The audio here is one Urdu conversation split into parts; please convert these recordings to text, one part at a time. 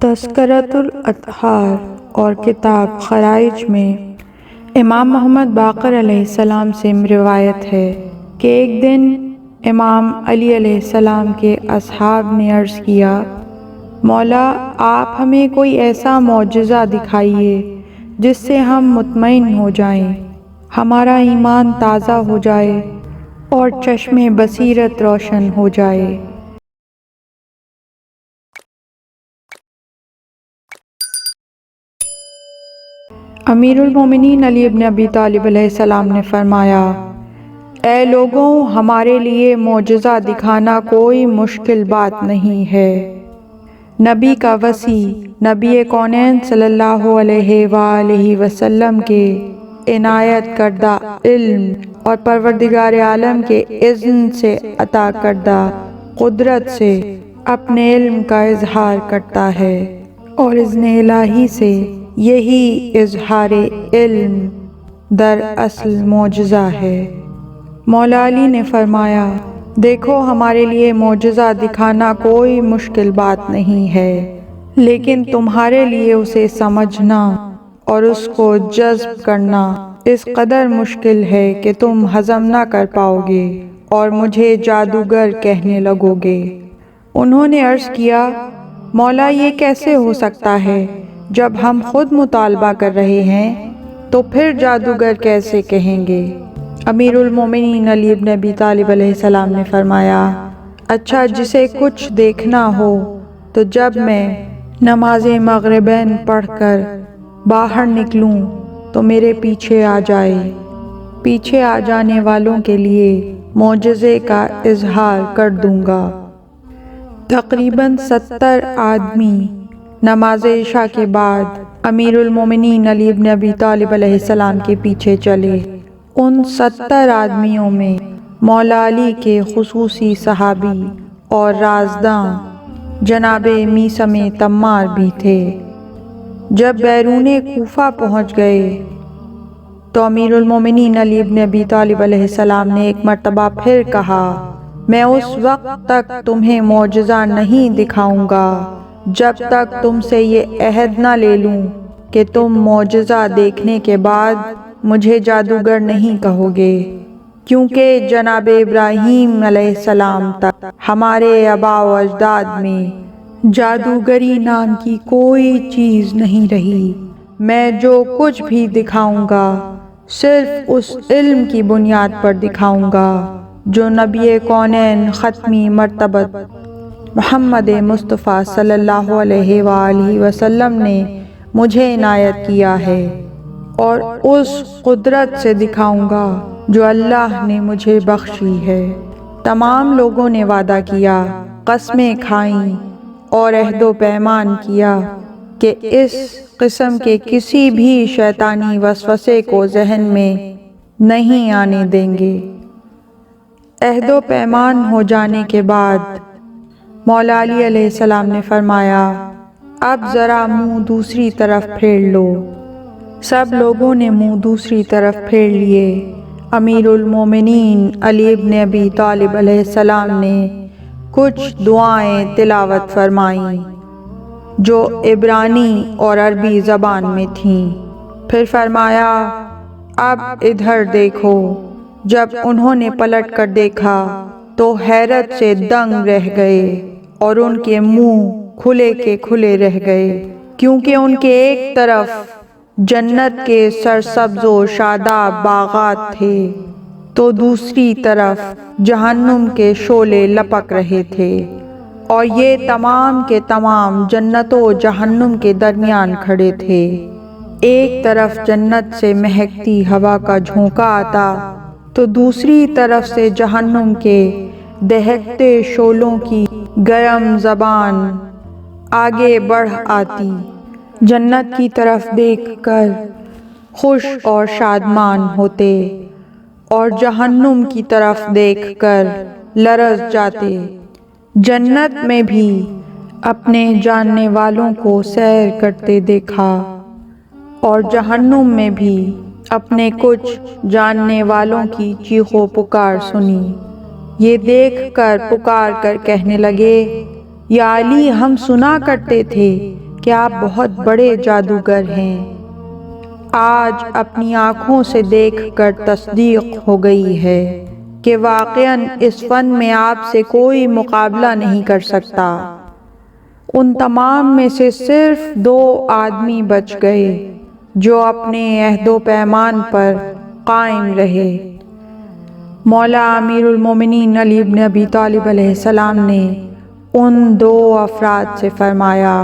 تذکرۃ الاطہار اور کتاب خرائج میں امام محمد باقر علیہ السلام سے روایت ہے کہ ایک دن امام علی علیہ السلام کے اصحاب نے عرض کیا، مولا آپ ہمیں کوئی ایسا معجزہ دکھائیے جس سے ہم مطمئن ہو جائیں، ہمارا ایمان تازہ ہو جائے اور چشم بصیرت روشن ہو جائے۔ امیر المومنین علی بن ابی طالب علیہ السلام نے فرمایا، اے لوگوں، ہمارے لیے معجزہ دکھانا کوئی مشکل بات نہیں ہے۔ نبی کا وصی، نبی کونین صلی اللہ علیہ وآلہ وسلم کے عنایت کردہ علم اور پروردگار عالم کے اذن سے عطا کردہ قدرت سے اپنے علم کا اظہار کرتا ہے، اور اذن الہی سے یہی اظہار علم در اصل معجزہ ہے۔ مولا علی نے فرمایا، دیکھو ہمارے لیے معجزہ دکھانا کوئی مشکل بات نہیں ہے، لیکن تمہارے لیے اسے سمجھنا اور اس کو جذب کرنا اس قدر مشکل ہے کہ تم ہضم نہ کر پاؤ گے اور مجھے جادوگر کہنے لگو گے۔ انہوں نے عرض کیا، مولا یہ کیسے ہو سکتا ہے؟ جب ہم خود مطالبہ کر رہے ہیں تو پھر جادوگر کیسے کہیں گے؟ امیر المومنین علی بن ابی طالب علیہ السلام نے فرمایا، اچھا جسے کچھ دیکھنا ہو تو جب میں نماز مغربین پڑھ کر باہر نکلوں تو میرے پیچھے آ جائے۔ پیچھے آ جانے والوں کے لیے معجزے کا اظہار کر دوں گا۔ تقریباً 70 آدمی نماز عشاء کے بعد امیر المومنین علی بن ابی طالب علیہ السلام کے پیچھے چلے۔ ان 70 آدمیوں میں مولا علی کے خصوصی صحابی اور رازداں جناب میثم تمار بھی تھے۔ جب بیرون کوفہ پہنچ گئے تو امیر المومنین علی بن ابی طالب علیہ السلام نے ایک مرتبہ پھر کہا، میں اس وقت تک تمہیں معجزہ نہیں دکھاؤں گا جب تک تم سے یہ عہد نہ لے لوں کہ تم معجزہ دیکھنے کے بعد مجھے جادوگر نہیں کہو گے، کیونکہ جناب ابراہیم علیہ السلام تک ہمارے آباء و اجداد میں جادوگری نام کی کوئی چیز نہیں رہی۔ میں جو کچھ بھی دکھاؤں گا صرف اس علم کی بنیاد پر دکھاؤں گا جو نبی کونین ختمی مرتبت محمد مصطفیٰ صلی اللہ علیہ وآلہ وسلم نے مجھے عنایت کیا ہے، اور اس قدرت سے دکھاؤں گا جو اللہ نے مجھے بخشی ہے۔ تمام لوگوں نے وعدہ کیا، قسمیں کھائیں اور عہد و پیمان کیا کہ اس قسم کے کسی بھی شیطانی وسوسے کو ذہن میں نہیں آنے دیں گے۔ عہد و پیمان ہو جانے کے بعد مولا علی علیہ السلام نے فرمایا، اب ذرا منہ دوسری طرف پھیر لو۔ سب لوگوں نے منہ دوسری طرف پھیر لیے۔ امیر المومنین علی بن ابی طالب علیہ السلام نے کچھ دعائیں تلاوت فرمائیں جو عبرانی اور عربی زبان میں تھیں، پھر فرمایا، اب ادھر دیکھو۔ جب انہوں نے پلٹ کر دیکھا تو حیرت سے دنگ رہ گئے اور ان کے منہ کھلے کے کھلے رہ گئے، کیونکہ ان کے ایک طرف جنت کے سرسبز و شاداب باغات تھے تو دوسری طرف جہنم کے شعلے لپک رہے تھے، اور یہ تمام کے تمام جنت و جہنم کے درمیان کھڑے تھے۔ ایک طرف جنت سے مہکتی ہوا کا جھونکا آتا تو دوسری طرف سے جہنم کے دہکتے شعلوں کی گرم زبان آگے بڑھ آتی۔ جنت کی طرف دیکھ کر خوش اور شادمان ہوتے اور جہنم کی طرف دیکھ کر لرز جاتے۔ جنت میں بھی اپنے جاننے والوں کو سیر کرتے دیکھا اور جہنم میں بھی اپنے کچھ جاننے والوں کی چیخ و پکار سنی۔ یہ دیکھ کر پکار کر کہنے لگے، یا علی، ہم سنا کرتے تھے کہ آپ بہت بڑے جادوگر ہیں۔ آج اپنی آنکھوں سے دیکھ کر تصدیق ہو گئی ہے کہ واقعاً اس فن میں آپ سے کوئی مقابلہ نہیں کر سکتا۔ ان تمام میں سے صرف 2 آدمی بچ گئے جو اپنے عہد و پیمان پر قائم رہے۔ مولا امیر المومنین علی بن ابی طالب علیہ السلام نے ان 2 افراد سے فرمایا،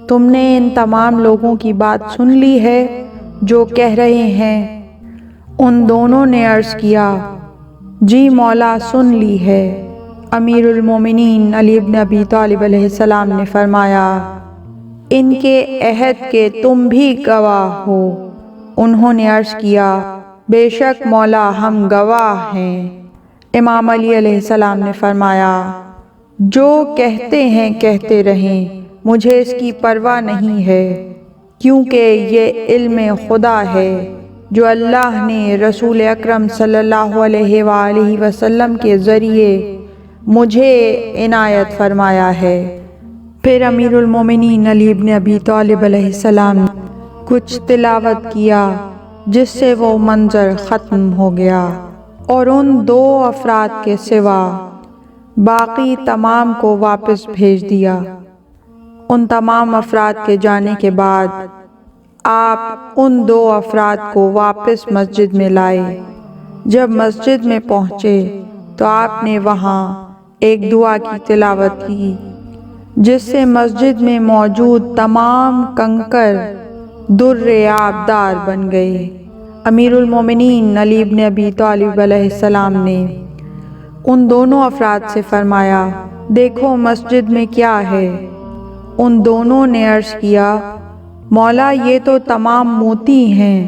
تم نے ان تمام لوگوں کی بات سن لی ہے جو کہہ رہے ہیں؟ ان دونوں نے عرض کیا، جی مولا سن لی ہے۔ امیر المومنین علی بن ابی طالب علیہ السلام نے فرمایا، ان کے عہد کے تم بھی گواہ ہو؟ انہوں نے عرض کیا، بے شک مولا ہم گواہ ہیں۔ امام علی علیہ السلام نے فرمایا، جو کہتے ہیں کہتے رہیں، مجھے اس کی پرواہ نہیں ہے، کیونکہ یہ علم خدا ہے جو اللہ نے رسول اکرم صلی اللہ علیہ وآلہ وسلم کے ذریعے مجھے عنایت فرمایا ہے۔ پھر امیر المومنین علی بن ابی طالب علیہ السلام نے کچھ تلاوت کیا جس سے وہ منظر ختم ہو گیا، اور ان 2 افراد کے سوا باقی تمام کو واپس بھیج دیا۔ ان تمام افراد کے جانے کے بعد آپ ان 2 افراد کو واپس مسجد میں لائے۔ جب مسجد میں پہنچے تو آپ نے وہاں ایک دعا کی تلاوت کی جس سے مسجد میں موجود تمام کنکر در آبدار بن گئے۔ امیر المومنین علی بن ابی طالب علیہ السلام نے ان دونوں افراد سے فرمایا، دیکھو مسجد میں کیا ہے؟ ان دونوں نے عرض کیا، مولا یہ تو تمام موتی ہیں۔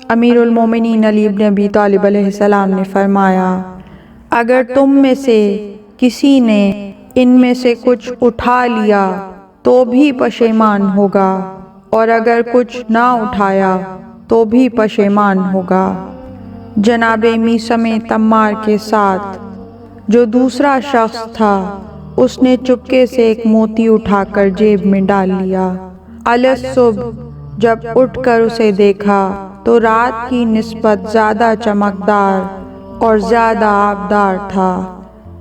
امیر المومنین علی بن ابی طالب علیہ السلام نے فرمایا، اگر تم میں سے کسی نے ان میں سے کچھ اٹھا لیا تو بھی پشیمان ہوگا، اور اگر کچھ نہ اٹھایا تو بھی پشیمان ہوگا۔ جناب میثم تمار کے ساتھ جو دوسرا شخص تھا، اس نے چپکے سے ایک موتی اٹھا کر جیب میں ڈال لیا۔ الصبح جب اٹھ کر اسے دیکھا تو رات کی نسبت زیادہ چمکدار اور زیادہ آبدار تھا۔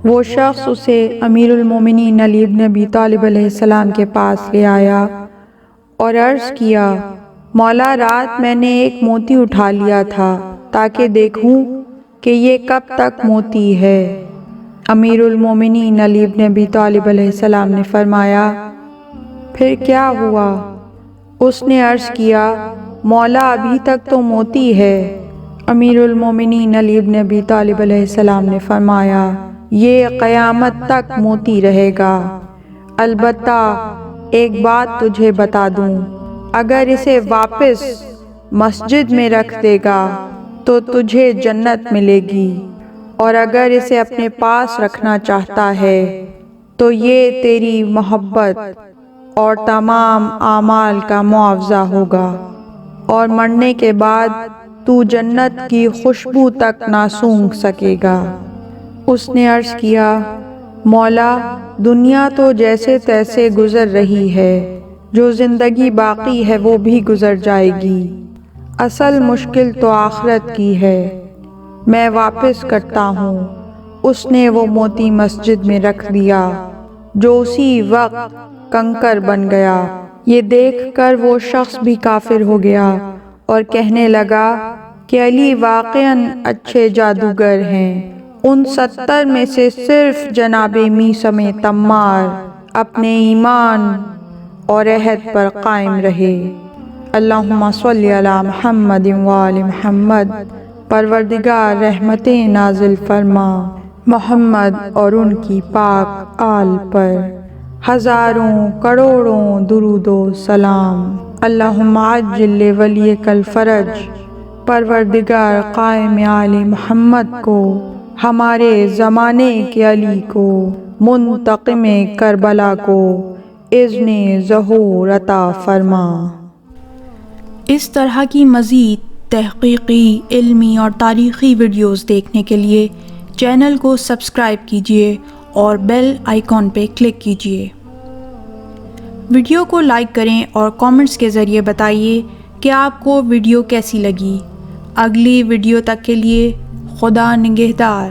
وہ شخص اسے امیر المومنین علی بن ابی طالب علیہ السلام کے پاس لے آیا اور عرض کیا، مولا رات میں نے ایک موتی اٹھا لیا تھا تاکہ دیکھوں کہ یہ کب تک موتی ہے۔ امیر المومنین علی بن ابی طالب علیہ السلام نے فرمایا، پھر کیا ہوا؟ اس نے عرض کیا، مولا ابھی تک تو موتی ہے۔ امیر المومنین علی بن ابی طالب علیہ السلام نے فرمایا، یہ قیامت تک موتی رہے گا۔ البتہ ایک بات تجھے بتا دوں، اگر اسے واپس مسجد میں رکھ دے گا تو تجھے جنت ملے گی، اور اگر اسے اپنے پاس رکھنا چاہتا ہے تو یہ تیری محبت اور تمام اعمال کا معاوضہ ہوگا، اور مرنے کے بعد تو جنت کی خوشبو تک نہ سونگھ سکے گا۔ اس نے عرض کیا، مولا دنیا تو جیسے تیسے گزر رہی ہے، جو زندگی باقی ہے وہ بھی گزر جائے گی، اصل مشکل تو آخرت کی ہے، میں واپس کرتا ہوں۔ اس نے وہ موتی مسجد میں رکھ دیا جو اسی وقت کنکر بن گیا۔ یہ دیکھ کر وہ شخص بھی کافر ہو گیا اور کہنے لگا کہ علی واقعاً اچھے جادوگر ہیں۔ ان 70 میں سے صرف جناب میثم تمار اپنے ایمان اور عہد پر قائم رہے۔ اللہم صلی علی محمد وآل محمد۔ پروردگار رحمتیں نازل فرما محمد اور ان کی پاک آل پر ہزاروں کروڑوں درود و سلام۔ اللہم عجل لولیک الفرج۔ پروردگار قائم آل محمد کو، ہمارے زمانے کے علی کو، منتقم کربلا کو اذن ظہور عطا فرما۔ اس طرح کی مزید تحقیقی، علمی اور تاریخی ویڈیوز دیکھنے کے لیے چینل کو سبسکرائب کیجیے اور بیل آئیکن پہ کلک کیجیے۔ ویڈیو کو لائک کریں اور کامنٹس کے ذریعے بتائیے کہ آپ کو ویڈیو کیسی لگی۔ اگلی ویڈیو تک کے لیے خدا نگہدار۔